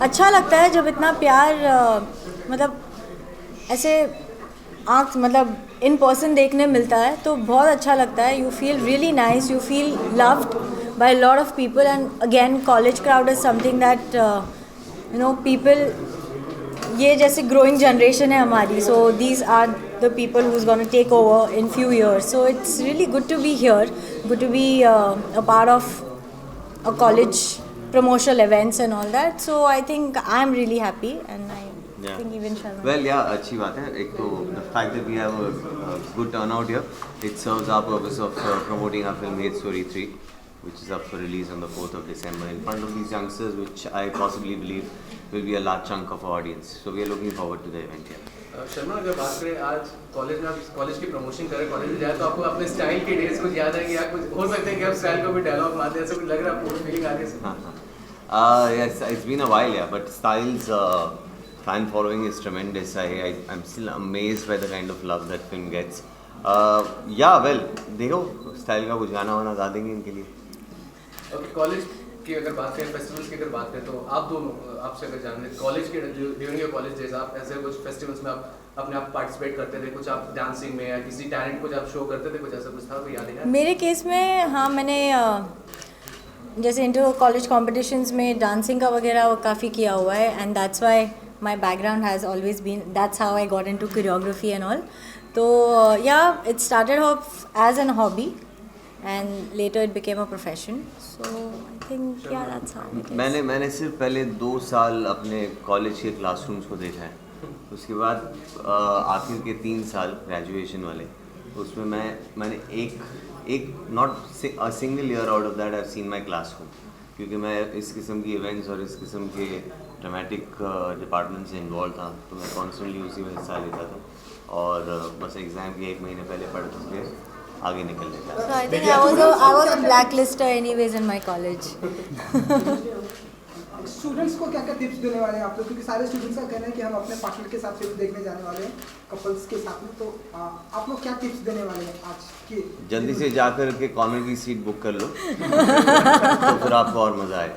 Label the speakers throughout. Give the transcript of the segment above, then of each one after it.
Speaker 1: अच्छा लगता है जब इतना प्यार मतलब ऐसे आँख मतलब इन पर्सन देखने मिलता है तो बहुत अच्छा लगता है. You feel really nice, you feel loved by lot of people. And again college crowd is something that you know people, ये जैसे ग्रोइंग जनरेशन है हमारी. So these are the people who is gonna take over in few years. So it's really good to be here, good to be a part of a college promotional events and all that. So I think I'm really happy, and I think even Sharma.
Speaker 2: Well, yeah, अच्छी बात है. एक तो the fact that we have a good turnout here, it serves our purpose of promoting our film Hate Story 3, which is up for release on the 4th of December in front of these youngsters, which I possibly believe will be a large chunk of our audience. So we are looking forward to the event here.
Speaker 3: Sharma, अगर बात करें आज college में, आप college की promotion करें, college में जाए तो आपको अपने स्टाइल के डेज कुछ याद आएंगे या कुछ हो सकता है कि आप स्टाइल को भी डायलॉग मारते हैं, ऐसा कुछ लग रहा है आपको, फीलिंग आ रही है?
Speaker 2: Yes, it's been a while, yeah, but Styles fan following is tremendous. I'm still amazed by the kind of love that film gets. Yeah, well, देखो स्टाइल का कुछ गाना वाना गा देंगे इनके लिए.
Speaker 3: Okay, कॉलेज की अगर बात करें, फेस्टिवल्स की अगर बात करें, तो आप दोनों, आपसे अगर जान लें, कॉलेज के ड्यूरिंग योर कॉलेज डेज आप ऐसे कुछ फेस्टिवल्स में आप अपने आप पार्टिसिपेट करते थे, कुछ आप डांसिंग में या किसी टैलेंट को आप शो करते थे, कुछ ऐसा कुछ था, कोई याद है?
Speaker 1: मेरे केस में हाँ, मैंने जैसे इंटर कॉलेज कॉम्पिटिशन्स में डांसिंग का वगैरह काफ़ी किया हुआ है. And that's why my background has always been, that's how I got into choreography and all. तो yeah it started off as an hobby and later it became a profession. So I think yeah, that's how it is.
Speaker 2: मैंने सिर्फ पहले 2 साल अपने college के classrooms को देखा है. उसके बाद आखिर के 3 साल ग्रेजुएशन वाले, उसमें मैंने एक not a single year out of that I have seen my classroom, क्योंकि मैं इस किस्म की इवेंट्स और इस किस्म के ड्रामेटिक डिपार्टमेंट से इन्वॉल्व था, तो मैं कॉन्स्टेंटली उसी में हिस्सा लेता था. और बस एग्ज़ाम के 1 महीने पहले पढ़ के आगे निकल लेता है।
Speaker 1: So I think I was a blacklister anyways in my college.
Speaker 4: Students को क्या क्या टिप्स देने वाले हैं आप लोग, क्योंकि सारे स्टूडेंट्स का कहना है कि हम अपने पार्टनर के साथ फिल्म देखने जाने वाले हैं, कपल्स के साथ में, तो आप लोग क्या टिप्स देने वाले हैं आज की?
Speaker 2: जल्दी से जाकर के कॉर्नर की सीट बुक कर लो तो फिर आपको और मज़ा आए।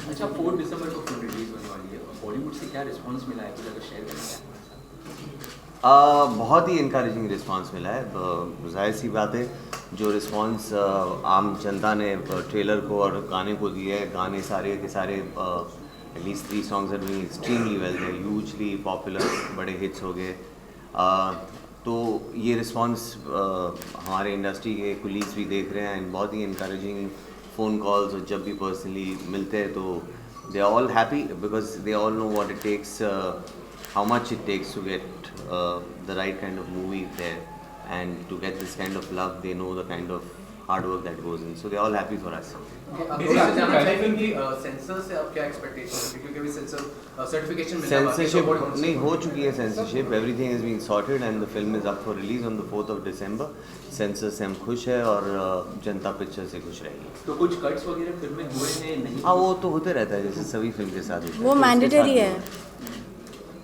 Speaker 5: अच्छा, 4 दिसंबर को फिल्म रिलीज होने वाली है, बॉलीवुड से क्या रिस्पांस मिला है, कुछ अगर शेयर करना
Speaker 2: बहुत ही इनकरेजिंग रिस्पांस मिला है। जाहिर सी बात है, जो रिस्पांस आम जनता ने ट्रेलर को और गाने को दिया है, गाने सारे के सारे at least 3 songs are doing extremely well, they hugely popular, बड़े हिट्स हो गए। तो ये रिस्पांस हमारे इंडस्ट्री के कुलीग्स भी देख रहे हैं एंड बहुत ही इनकरेजिंग फ़ोन कॉल्स, और जब भी पर्सनली मिलते हैं तो they are all happy because they all know what it takes, how much it takes to get the right kind of movie there, and to get this kind of love, they know the kind of hard work that goes in, so they're all happy for us.
Speaker 3: Sensor से आप क्या expectation है, क्योंकि अभी sensor certification मिला है,
Speaker 2: Censorship नहीं हो चुकी है, censorship everything is being sorted and the film is up for release on the 4th of December. Sensor से हम खुश है और जनता पिक्चर से खुश रहेगी।
Speaker 5: तो कुछ कट्स वगैरह फिल्म में हुए हैं नहीं?
Speaker 2: हाँ, वो तो होते रहता है जैसे सभी फिल्म के साथ होता है,
Speaker 1: वो
Speaker 2: तो उसके
Speaker 1: मैंडेटरी
Speaker 2: साथ
Speaker 1: है।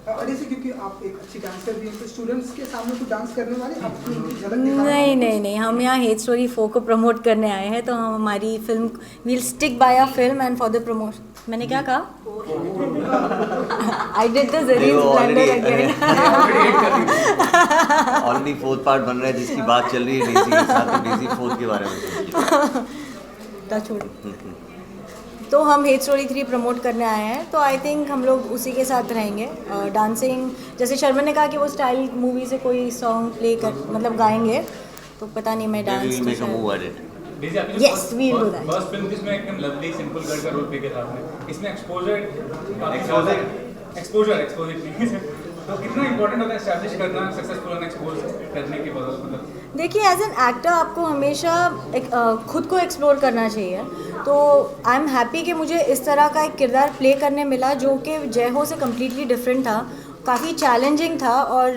Speaker 4: जैसे क्योंकि आप एक अच्छी डांसर भी हैं, तो स्टूडेंट्स के सामने कुछ डांस करने वाले आप उनकी झलक दिखा रहे हैं?
Speaker 1: नहीं, हम यहाँ हेट स्टोरी 4 को प्रमोट करने आए हैं, तो हम हमारी film will stick by a film and for the promotion. मैंने क्या कहा? I did the Zareen blunder again.
Speaker 2: Already 4th part बन रहा है जिसकी बात चल रही है डेज़ी के साथ, तो डेज़ी 4th के बारे में सोचिए।
Speaker 1: छोड़ तो हम हेट स्टोरी 3 प्रमोट करने आए हैं, तो आई थिंक हम लोग उसी के साथ रहेंगे। डांसिंग जैसे शर्मन ने कहा कि वो स्टाइल मूवी से कोई सॉन्ग प्ले कर मतलब गाएंगे, तो पता नहीं मैं dance
Speaker 2: We'll make a move at it.
Speaker 1: Yes, we'll do that.
Speaker 6: First film जिसमें एकदम लवली सिंपल गर्ल का रोल प्ले किया था आपने, इसमें एक्सपोजर तो कितना इंपॉर्टेंट होता है एस्टैब्लिश करना, सक्सेसफुल होना, एक्सपोज करने के बाद मतलब?
Speaker 1: देखिए, एज एन एक्टर आपको हमेशा खुद को एक्सप्लोर करना चाहिए, तो आई एम हैप्पी कि मुझे इस तरह का एक किरदार प्ले करने मिला जो कि जय हो से कम्प्लीटली डिफरेंट था, काफ़ी चैलेंजिंग था, और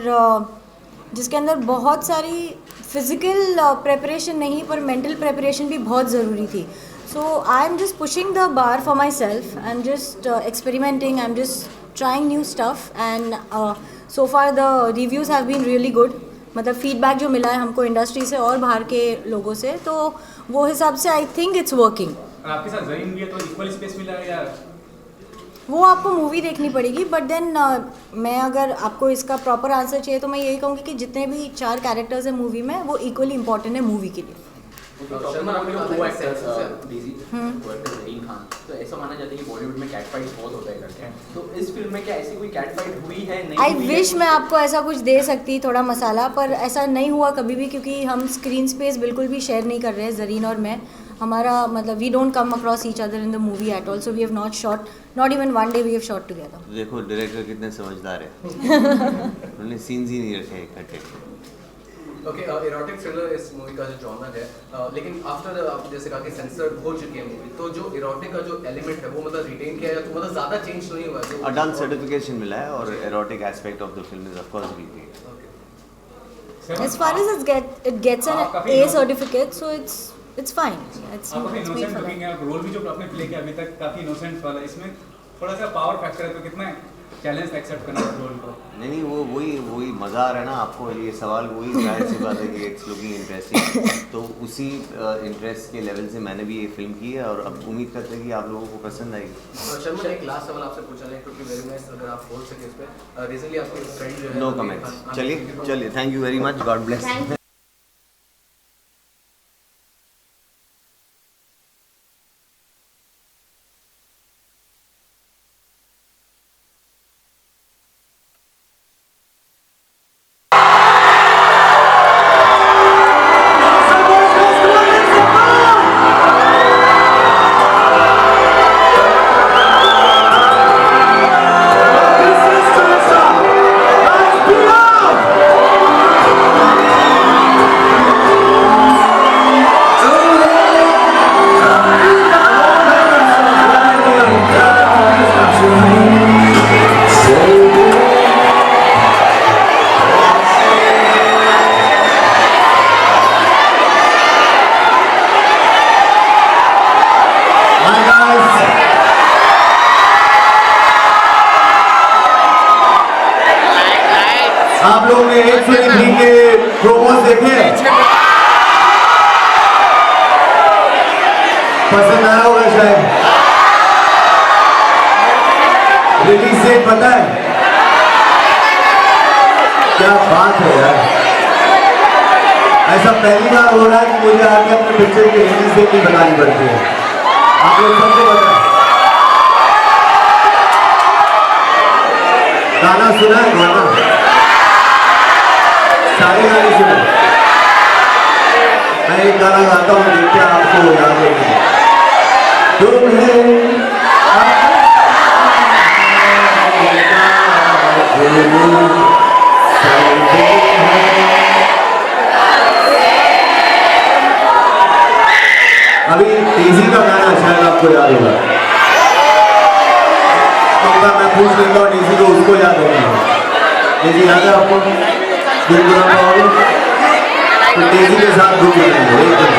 Speaker 1: जिसके अंदर बहुत सारी फिज़िकल प्रेपरेशन नहीं पर मेंटल प्रेपरेशन भी बहुत ज़रूरी थी। So I am just pushing the bar for myself, I am just experimenting, I am just trying new stuff, and so far the reviews have been really good. मतलब feedback जो मिला है हमको industry से और बाहर के लोगों से, तो वो हिसाब से आई थिंक इट्स वर्किंग।
Speaker 6: आपके साथ ज़रीन भी है तो इक्वल स्पेस मिला है या?
Speaker 1: वो आपको मूवी देखनी पड़ेगी, बट देन मैं अगर आपको इसका प्रॉपर आंसर चाहिए तो मैं यही कहूँगी कि जितने भी 4 कैरेक्टर्स हैं मूवी में, वो इक्वली इंपॉर्टेंट है मूवी के लिए।
Speaker 5: शर्मा आपने को एक्टर डेज़ी को एक्टर ज़रीन खान, तो ऐसा माना जाता है कि बॉलीवुड में कैट फाइट बहुत होता है करके, तो इस फिल्म में क्या ऐसी कोई कैट फाइट हुई है? नहीं
Speaker 1: आई विश मैं आपको ऐसा कुछ दे सकती, थोड़ा मसाला, पर ऐसा नहीं हुआ कभी भी, क्योंकि हम स्क्रीन स्पेस बिल्कुल भी शेयर नहीं कर रहे हैं, ज़रीन और मैं। हमारा मतलब we don't come across each other in the movie at all, so we have not shot, not even one day we have shot together.
Speaker 2: देखो डायरेक्टर कितने समझदार है, उन्होंने सीन्स ही नहीं रखे इकट्ठे।
Speaker 3: ओके, इरोटिक थ्रिलर इस मूवी का जो जॉनर है, लेकिन आफ्टर आप जैसे कहा कि सेंसर हो चुकी है मूवी, तो जो इरोटिक का जो एलिमेंट है वो मतलब रिटेन किया है, तो मतलब ज़्यादा चेंज तो नहीं हुआ है?
Speaker 2: अडल्ट सर्टिफिकेशन मिला है और erotic aspect of the film is of course भी।
Speaker 1: As far as it gets an A certificate, so it's fine. It's
Speaker 6: आप काफी
Speaker 1: made
Speaker 6: innocent
Speaker 1: for
Speaker 6: looking
Speaker 1: that.
Speaker 6: है, रोल भी जो आपने प्ले किया अभी तक काफी इनोसेंट वाला, इसमें थोड़ा सा पावर फैक्टर है, तो कितना चैलेंज एक्सेप्ट करना है रोल को?
Speaker 2: नहीं, वो वही मज़ा आ रहा है ना आपको, ये सवाल वही जाहिर सी बात है कि इट्स लुकिंग इंटरेस्टिंग, तो उसी इंटरेस्ट के लेवल से मैंने भी ये फिल्म की है और अब उम्मीद करते हैं कि आप लोगों को पसंद आएगी।
Speaker 3: शर्मा, एक लास्ट सवाल आपसे पूछा है, क्योंकि वेरी नाइस, अगर आप बोल सके इस पे। रिसेंटली आपके फ्रेंड जो है,
Speaker 2: नो कमेंट्स। चलिए, thank you very much, God bless.
Speaker 7: आप लोगों ने 823 के प्रोमोस देखे? पसंद आया होगा शायद। रिलीज डेट पता है? क्या बात है यार, ऐसा पहली बार हो रहा है कि मुझे आगे अपने पिक्चर की रिलीज डेट नहीं बतानी पड़ती है। आप लोग सबको पता है। गाना सुना है? गाना सारे गाने सुने। मैं एक गाना गाता हूँ, देखते आपको याद होगी। अभी तेजी का गाना शायद आपको याद होगा। तो मैं पूछ लेता हूँ तेजी को, उसको याद होगा। तेजी याद है आपको? गुनगुना पाओगे? तो तेजी के साथ गुनगुनाएंगे एकदम।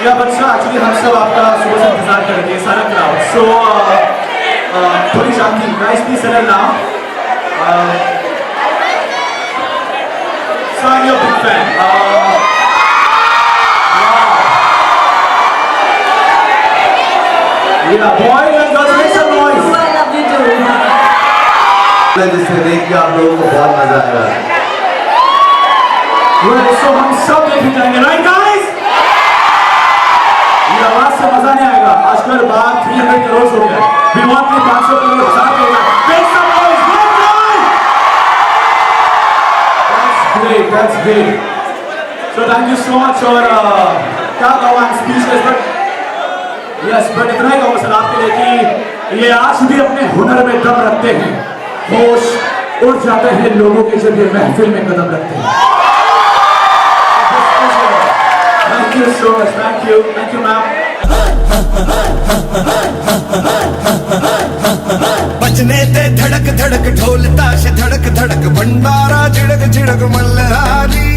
Speaker 8: या बच्चा एक्चुअली हम सब आपका सुबह से इंतजार कर रहे हैं, सारा क्राउड। सो थोड़ी शांति, guys please settle down. So I am your big fan. Yeah, boys and girls, make some noise.
Speaker 1: I love you too.
Speaker 7: जिससे देख के आप लोगों को बहुत मजा आएगा।
Speaker 8: Well, so हम सब देखने जाएंगे, right guys? ये आवाज से मजा नहीं आएगा। आजकल बात 300 करोड़ हो गया। We want के 500 करोड़ साथ हो गया। Make some noise, make noise. That's great. So thank you so much और क्या कहूँ, I'm speechless, but yes, but इतना ही कहूँ सर आपके लिए कि ये आज भी अपने हुनर में दम रखते हैं। होश उड़ जाते हैं लोगों के जब ये महफिल में कदम रखते हैं। Thank you so much, thank you ma'am.
Speaker 9: बजने ते धड़क धड़क ढोल ताश धड़क धड़क भंडारा झिड़क झिड़क मल्हारी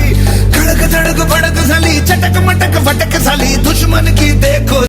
Speaker 9: खड़क धड़क भड़क साली चटक मटक फटक साली दुश्मन की देखो